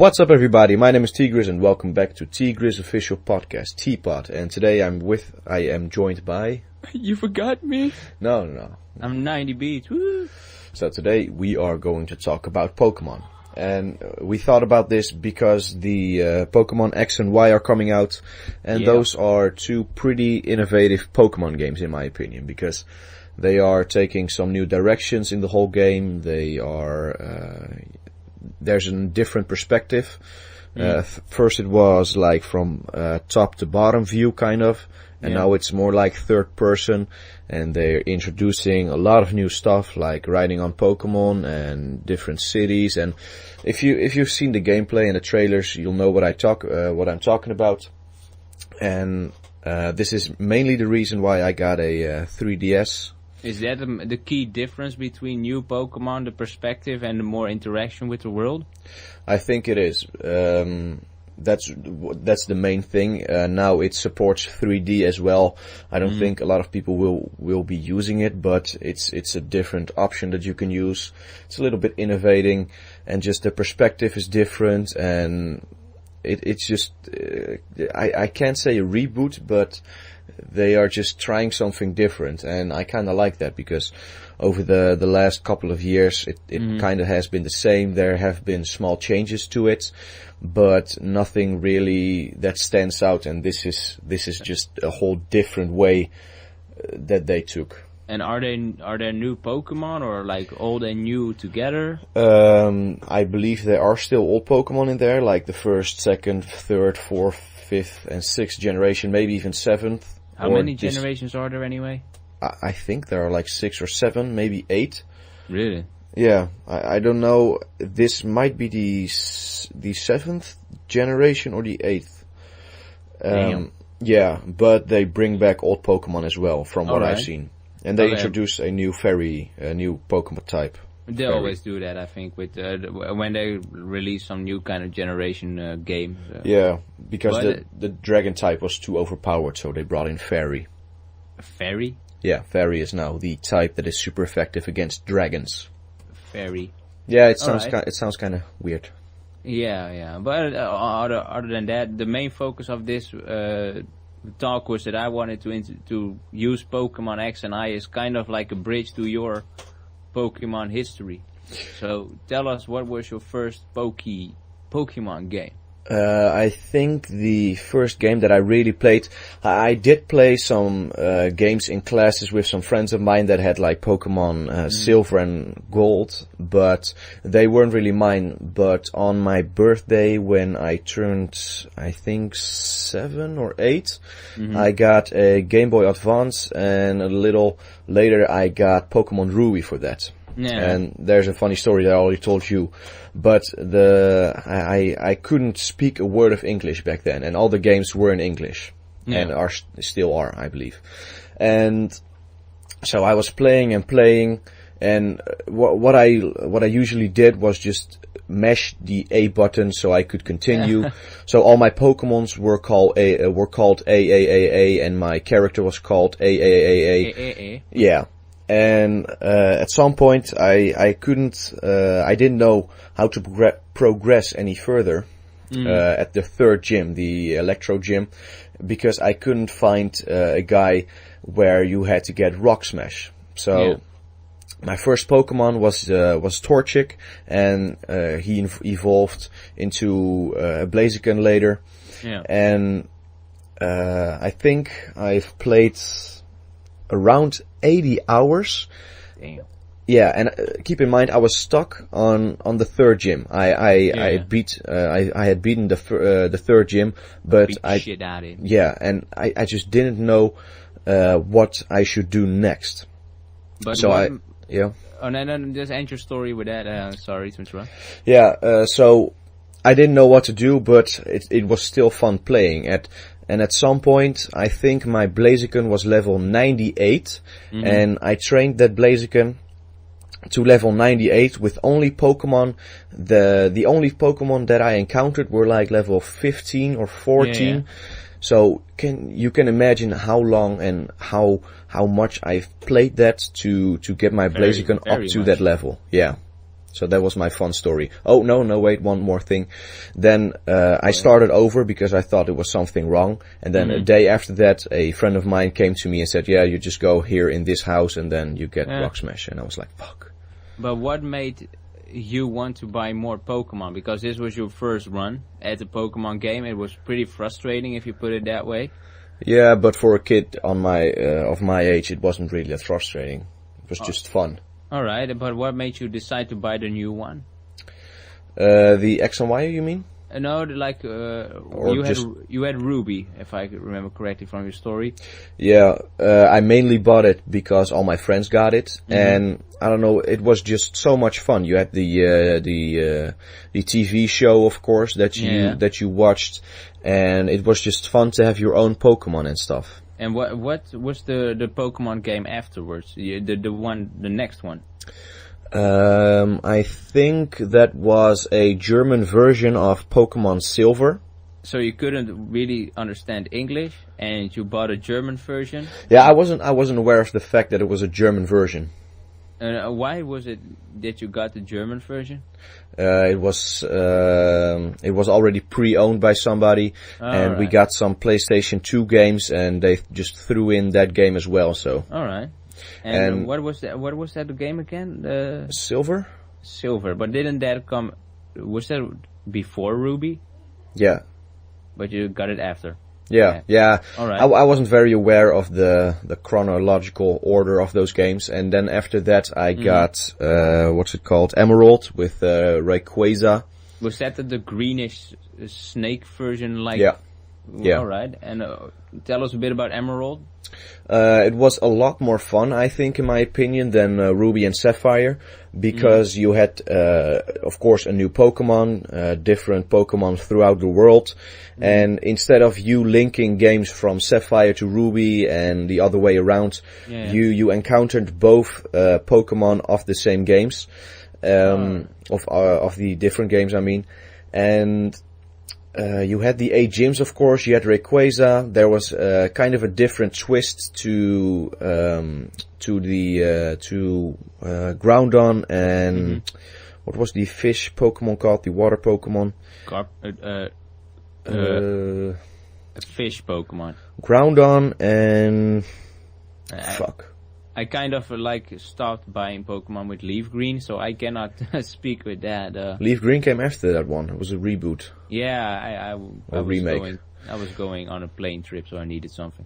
What's up, everybody? My name is T-Grizz and welcome back to T-GrizzOfficial podcast, T-Pod. And today I am joined by... You forgot me? No. I'm NinetyBeats. Woo! So today we are going to talk about Pokemon. And we thought about this because the Pokemon X and Y are coming out. And those are two pretty innovative Pokemon games in my opinion. Because they are taking some new directions in the whole game. They are... there's a different perspective. First it was like from top to bottom view kind of. And now it's more like third person. And they're introducing a lot of new stuff like riding on Pokemon and different cities. And if you've seen the gameplay and the trailers, you'll know what I'm talking about. And this is mainly the reason why I got a 3DS. Is that the key difference between new Pokemon, the perspective and the more interaction with the world? I think it is. That's the main thing. Now it supports 3D as well. I don't think a lot of people will be using it, but it's a different option that you can use. It's a little bit innovating, and just the perspective is different, and it's just I can't say a reboot, but they are just trying something different, and I kind of like that because over the last couple of years it kind of has been the same. There have been small changes to it, but nothing really that stands out, and this is just a whole different way that they took. And are there new Pokemon or like old and new together? I believe there are still old Pokemon in there, like the first, second, third, fourth, fifth and sixth generation, maybe even seventh. How many generations are there anyway? I think there are like 6 or 7, maybe 8. Really? Yeah, I don't know. This might be the 7th generation or the 8th. Yeah, but they bring back old Pokemon as well, from what I've seen. And they introduce a new new Pokemon type. They always do that, I think, with when they release some new kind of generation game. Yeah, because the Dragon type was too overpowered, so they brought in Fairy. Fairy? Yeah, Fairy is now the type that is super effective against dragons. Fairy. Yeah, it sounds kind of weird. Yeah. But other than that, the main focus of this talk was that I wanted to use Pokemon X and Y as kind of like a bridge to your Pokemon history. So tell us, what was your first Pokemon game? I think the first game that I really played, I did play some games in classes with some friends of mine that had like Pokemon Silver and Gold, but they weren't really mine. But on my birthday, when I turned, I think 7 or 8, I got a Game Boy Advance, and a little later I got Pokemon Ruby for that. Yeah. And there's a funny story that I already told you, but I couldn't speak a word of English back then, and all the games were in English, and still are, I believe. And so I was playing, and what I usually did was just mash the A button so I could continue. So all my Pokemons were called A, and my character was called A. Yeah. And at some point I didn't know how to progress any further at the third gym, the Electro Gym, because I couldn't find a guy where you had to get Rock Smash. So my first Pokemon was Torchic, and he evolved into a Blaziken later. Yeah. And I think I've played around 80 hours. Damn. Yeah, and keep in mind I was stuck on the third gym. I had beaten the third gym, but shit out of it. Yeah, and I just didn't know what I should do next. But so Oh no, just end your story with that. Sorry to interrupt. Yeah, so I didn't know what to do, but it was still fun playing. And at some point, I think my Blaziken was level 98, and I trained that Blaziken to level 98 with only Pokemon. The only Pokemon that I encountered were like level 15 or 14. Yeah. So you can imagine how long and how much I've played that to get my Blaziken up to that level. Yeah. So that was my fun story. Oh, no, wait, one more thing. Then, I started over because I thought it was something wrong. And then a day after that, a friend of mine came to me and said, yeah, you just go here in this house and then you get Rock Smash. And I was like, fuck. But what made you want to buy more Pokemon? Because this was your first run at the Pokemon game. It was pretty frustrating if you put it that way. Yeah, but for a kid on of my age, it wasn't really that frustrating. It was just fun. Alright, but what made you decide to buy the new one? The X and Y, you mean? No, like you had Ruby, if I remember correctly from your story. Yeah, I mainly bought it because all my friends got it, and I don't know, it was just so much fun. You had the TV show, of course, that you watched, and it was just fun to have your own Pokemon and stuff. And what was the Pokemon game afterwards? The next one? I think that was a German version of Pokemon Silver. So you couldn't really understand English, and you bought a German version? Yeah, I wasn't aware of the fact that it was a German version. Why was it that you got the German version? It was already pre-owned by somebody, and we got some PlayStation 2 games, and they just threw in that game as well. So. All right. And what was that? What was that game again? Silver. Silver, but didn't that come? Was that before Ruby? Yeah. But you got it after. Yeah. All right. I wasn't very aware of the chronological order of those games, and then after that I got what's it called? Emerald with Rayquaza. Was that the greenish snake version? Like Yeah. All right. And tell us a bit about Emerald. It was a lot more fun, I think, in my opinion, than Ruby and Sapphire, because you had, of course, a new Pokemon, different Pokemon throughout the world, and instead of you linking games from Sapphire to Ruby and the other way around, you encountered both Pokemon of the same games, of the different games, I mean, and you had the 8 gyms, of course. You had Rayquaza. There was kind of a different twist to Groudon and what was the fish Pokemon called? The water Pokemon. A fish Pokemon. Groudon and fuck. I kind of stopped buying Pokemon with Leaf Green, so I cannot speak with that. Leaf Green came after that one. It was a reboot. Yeah, I was remake. I was going on a plane trip, so I needed something.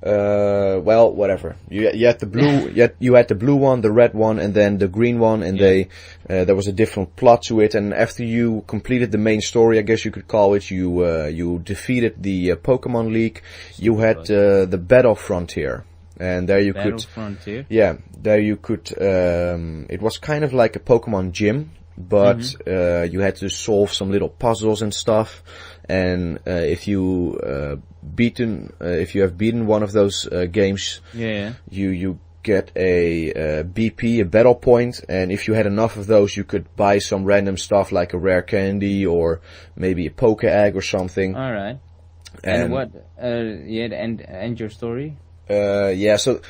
Well, whatever. You had the blue, you had the blue one, the red one, and then the green one, and there was a different plot to it. And after you completed the main story, I guess you could call it, you defeated the Pokemon League. You had the Battle Frontier. And there you could, Frontier? Yeah, there you could, it was kind of like a Pokemon gym, but, you had to solve some little puzzles and stuff, and, if you have beaten one of those, games, you get a BP, a battle point, and if you had enough of those, you could buy some random stuff like a rare candy, or maybe a Poké Egg or something. Alright. And what, and your story? So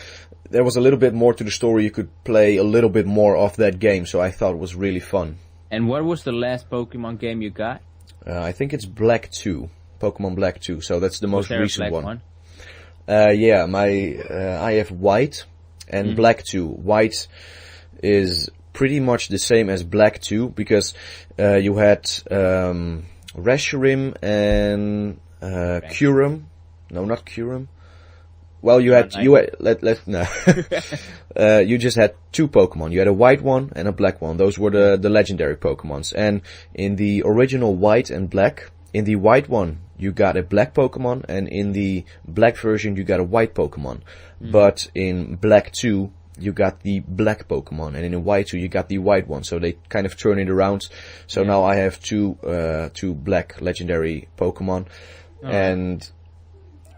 there was a little bit more to the story. You could play a little bit more of that game, so I thought it was really fun. And what was the last Pokemon game you got? I think it's Black 2. Pokemon Black 2, so that's the most recent one. Yeah, I have White and Black 2. White is pretty much the same as Black 2, because you had Reshiram and Kyurem. No, not Kyurem. Well, you just had 2 Pokemon. You had a white one and a black one. Those were the legendary Pokemons. And in the original White and Black, in the white one, you got a black Pokemon, and in the black version, you got a white Pokemon. But in Black 2, you got the black Pokemon, and in White 2, you got the white one. So they kind of turn it around. So now I have two black legendary Pokemon, and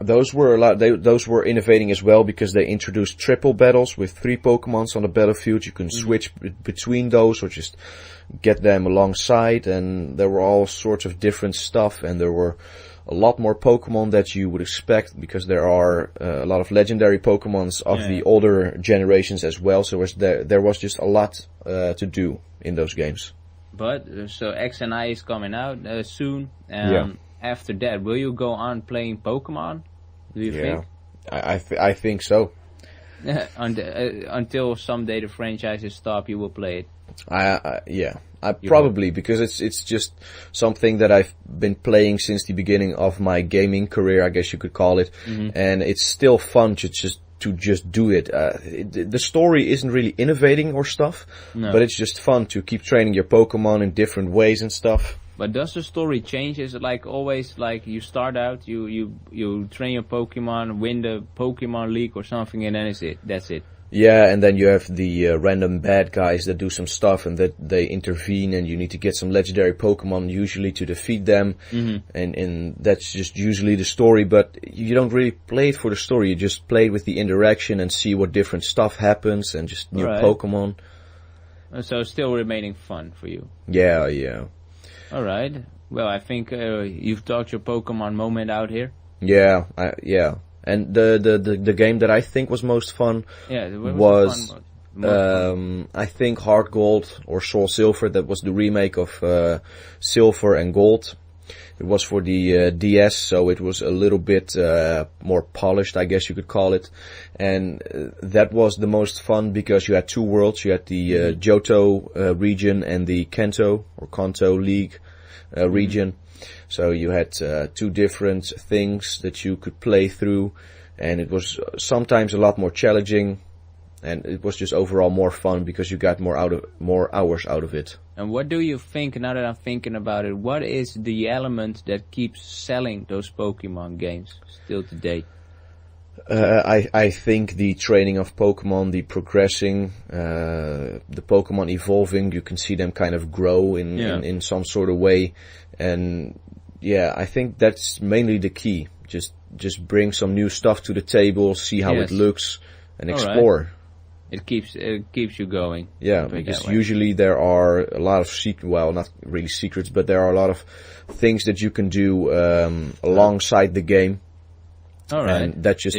those were innovating as well, because they introduced triple battles with 3 Pokemons on the battlefield. You can switch between those or just get them alongside, and there were all sorts of different stuff, and there were a lot more Pokemon that you would expect, because there are a lot of legendary Pokemons of the older generations as well. So there was just a lot to do in those games. But so X and I is coming out soon. After that, will you go on playing Pokemon? Do you think? I think so. Until someday the franchises stop, you will play it. Probably, because it's just something that I've been playing since the beginning of my gaming career, I guess you could call it, and it's still fun to just do it. The story isn't really innovating or stuff, but it's just fun to keep training your Pokemon in different ways and stuff. But does the story change? Is it like always like you start out, you train your Pokemon, win the Pokemon League or something, and then that's it? Yeah, and then you have the random bad guys that do some stuff and that they intervene, and you need to get some legendary Pokemon usually to defeat them, and that's just usually the story. But you don't really play it for the story, you just play with the interaction and see what different stuff happens and just new Pokemon. So still remaining fun for you? Yeah. Alright, well I think you've talked your Pokemon moment out here. Yeah. And the game that I think was most fun was I think Heart Gold or Soul Silver. That was the remake of Silver and Gold. It was for the DS, so it was a little bit more polished, I guess you could call it. And that was the most fun because you had two worlds. You had the Johto region and the Kanto League region. So you had two different things that you could play through, and it was sometimes a lot more challenging, and it was just overall more fun because you got more hours out of it. And what do you think, now that I'm thinking about it, what is the element that keeps selling those Pokemon games still today? I think the training of Pokemon, the progressing, the Pokemon evolving, you can see them kind of grow in some sort of way. And yeah, I think that's mainly the key. Just bring some new stuff to the table, see how it looks, and explore. Right. It keeps you going. Yeah, because usually there are a lot of well, not really secrets, but there are a lot of things that you can do alongside the game. Alright. And that just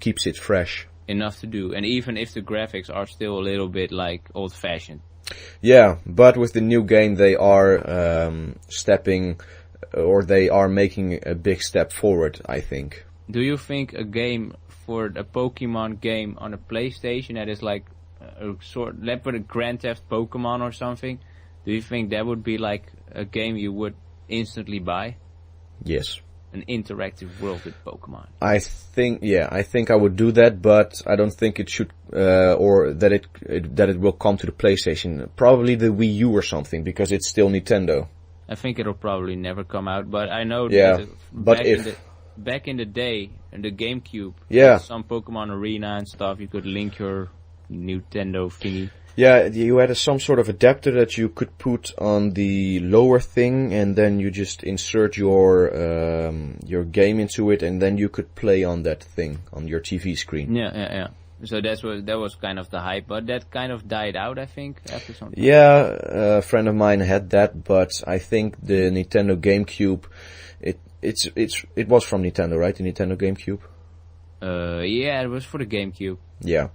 keeps it fresh. Enough to do, and even if the graphics are still a little bit like old-fashioned. Yeah, but with the new game they are they are making a big step forward, I think. Do you think a game for a Pokemon game on a PlayStation that is like let's put a Grand Theft Pokemon or something, do you think that would be like a game you would instantly buy? Yes. An interactive world with Pokemon. I think I would do that, but I don't think it should, or that it will come to the PlayStation. Probably the Wii U or something, because it's still Nintendo. I think it'll probably never come out, but I know that back in the day, in the GameCube, some Pokemon Arena and stuff, you could link your Nintendo thingy. Yeah, you had some sort of adapter that you could put on the lower thing, and then you just insert your game into it, and then you could play on that thing on your TV screen. Yeah. So that was kind of the hype, but that kind of died out, I think, after some time. Yeah, a friend of mine had that, but I think the Nintendo GameCube, it was from Nintendo, right? The Nintendo GameCube. Yeah, it was for the GameCube. Yeah,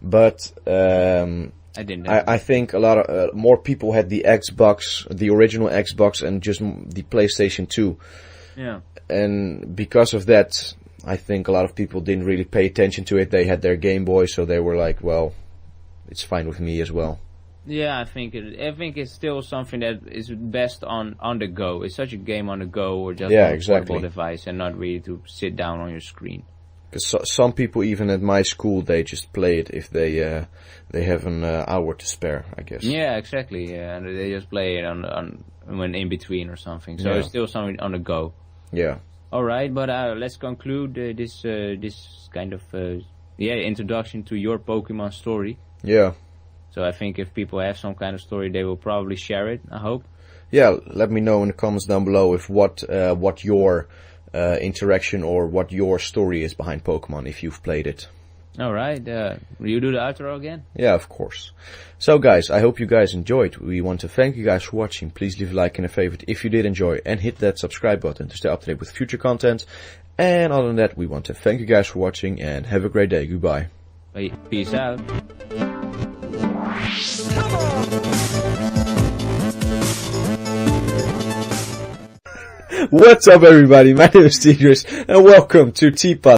but I didn't. I think a lot of more people had the Xbox, the original Xbox, and just the PlayStation 2. Yeah. And because of that, I think a lot of people didn't really pay attention to it. They had their Game Boy, so they were like, "Well, it's fine with me as well." Yeah, I think it's still something that is best on the go. It's such a game on the go, or just on a portable device, and not really to sit down on your screen. Because some people, even at my school, they just play it if they have an hour to spare, I guess. Yeah, exactly. Yeah, and they just play it on when in between or something. So it's still something on the go. Yeah. All right, but let's conclude this kind of introduction to your Pokemon story. Yeah. So I think if people have some kind of story, they will probably share it, I hope. Yeah, let me know in the comments down below if what your interaction or what your story is behind Pokemon, if you've played it. Alright, will you do the outro again? Yeah, of course. So guys, I hope you guys enjoyed. We want to thank you guys for watching. Please leave a like and a favorite if you did enjoy, and hit that subscribe button to stay up to date with future content. And other than that, we want to thank you guys for watching, and have a great day. Goodbye. Peace out. What's up everybody, my name is T-Grizz, and welcome to T-Pod.